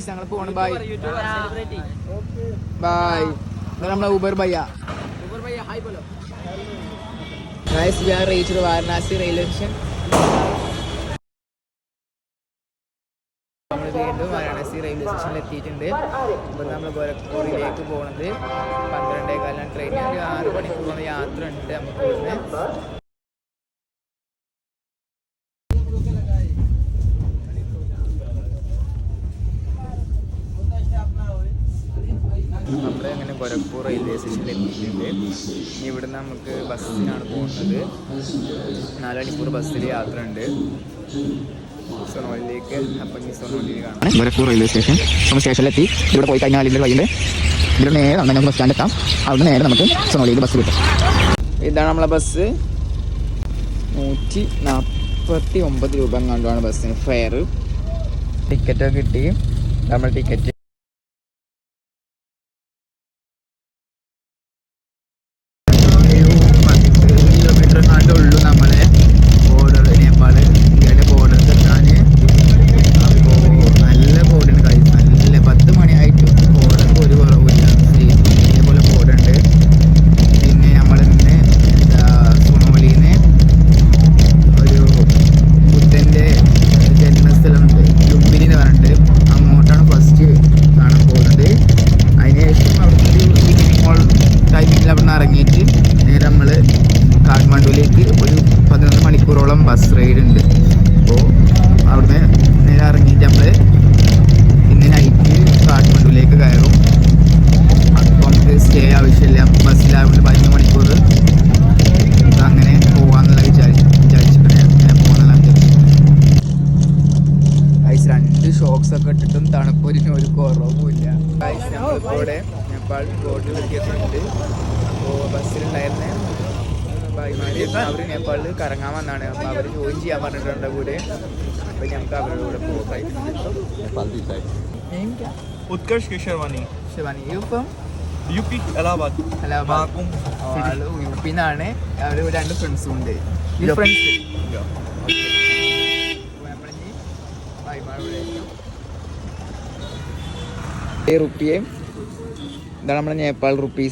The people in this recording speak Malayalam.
ഞങ്ങൾ പോണ്. Bye bye. നമ്മളെ Uber ഭയ്യ. Guys, we are reached Varanasi railway station. നമ്മൾ വീണ്ടും വാരണാസി റെയിൽവേ സ്റ്റേഷനിൽ എത്തിയിട്ടുണ്ട്. ഇപ്പോൾ നമ്മൾ ഗോരഖ്പൂരിലേക്ക് പോകുന്നത് 12:15 ട്രെയിനിൽ ഒരു 6 മണിക്കൂറോളം യാത്ര ഉണ്ട് നമുക്ക് ഇവിടുന്ന്. നമ്മൾ അങ്ങനെ ഗോരഖ്പൂർ റെയിൽവേ സ്റ്റേഷനിൽ എത്തിയിട്ടുണ്ട്. ഇവിടുന്ന് നമുക്ക് ബസ്സിനാണ് പോകുന്നത്. 4 മണിക്കൂർ ബസ്സിൽ യാത്ര ഉണ്ട് സൊനോലിലേക്ക്. അപ്പം ഈ സൊനോലിയിൽ കാണാം ഗോരഖ്പൂർ റെയിൽവേ സ്റ്റേഷൻ. നമ്മൾ സ്റ്റേഷനിലെത്തി. ഇവിടെ പോയി കഴിഞ്ഞാൽ ഇതിൻ്റെ വഴിയുണ്ട്. ഇവിടെ നേരെ നമുക്ക് ബസ് സ്റ്റാൻഡ് എത്താം. അവിടെ നേരെ നമുക്ക് സൊനോലിയിൽ ബസ് കിട്ടും. ഇതാണ് നമ്മളെ ബസ്. 149 രൂപ എങ്ങാണ്ടാണ് ബസ്സിന് ഫെയർ. ടിക്കറ്റൊക്കെ കിട്ടി. നമ്മൾ ടിക്കറ്റ് ഉള്ളൂ നമ്മളെ ബോർഡർ നേപ്പാൾ ഇന്ത്യയുടെ ബോർഡർ എത്താൻ. അപ്പോൾ നല്ല ബോർഡുണ്ട് കഴിയും. നല്ല 10 മണിയായിട്ടും ബോർഡർക്ക് ഒരു കുറവില്ല. ഇതേപോലെ ബോർഡുണ്ട്. പിന്നെ നമ്മളിന്ന് സൊനോലിയിൽ നിന്ന് ഒരു ബുദ്ധൻ്റെ ജന്മസ്ഥലമുണ്ട് ലുംബിനി എന്ന് പറഞ്ഞിട്ട്. അങ്ങോട്ടാണ് ഫസ്റ്റ് കാണാൻ പോകുന്നത്. അതിനുശേഷം അവിടുത്തെ ഒരു ഈവനിങ് ഹോൾ ടൈമിങ്ങിൽ അവിടെ നിന്ന് ഇറങ്ങിയിട്ട് നേരെ നമ്മൾ കാഠ്മണ്ഡുവിലേക്ക് ഒരു 11 മണിക്കൂറോളം ബസ് റൈഡ് ഉണ്ട്. അപ്പോൾ അവിടുന്ന് നേരെ ഇറങ്ങിയിട്ട് നമ്മൾ ഇന്ന് നൈറ്റ് കാഠ്മണ്ഡുവിലേക്ക് കയറും. അപ്പോൾ നമുക്ക് സ്റ്റേ ആവശ്യമില്ല. ബസ്സിലായതുകൊണ്ട് 11 മണിക്കൂർ അങ്ങനെ പോകാമെന്നുള്ള വിചാരിച്ചിട്ടുണ്ട്. അങ്ങനെ പോകാന്നുള്ള ഐസ് 2 ഷോക്സ് ഒക്കെ ഇട്ടിട്ടും തണുപ്പൊരിന് ഒരു കുറവുമില്ല. ഐസ് നമ്മളിവിടെ നേപ്പാൾ ബോർഡിൽ എത്തിയിട്ടുണ്ട്. അപ്പോൾ ബസ്സിലുണ്ടായിരുന്ന ഭായിമാർ അവർ നേപ്പാളിൽ കറങ്ങാൻ വന്നാണ്. അപ്പോൾ അവർ ജോയിൻ ചെയ്യാൻ പറഞ്ഞിട്ടുണ്ട് കൂടെ. അപ്പോൾ ഞങ്ങൾക്ക് അവരുടെ കൂടെ പോകാം. उत्कर्ष के शेरवानी ഇപ്പം यूपी इलाहाबाद ആള് യുപി എന്നാണ്. അവർ 2 ഫ്രണ്ട്സും ഉണ്ട്. ഫ്രണ്ട്സ് റുപ്പിയെ ഇതാണ് നമ്മുടെ നേപ്പാൾ റുപ്പീസ്.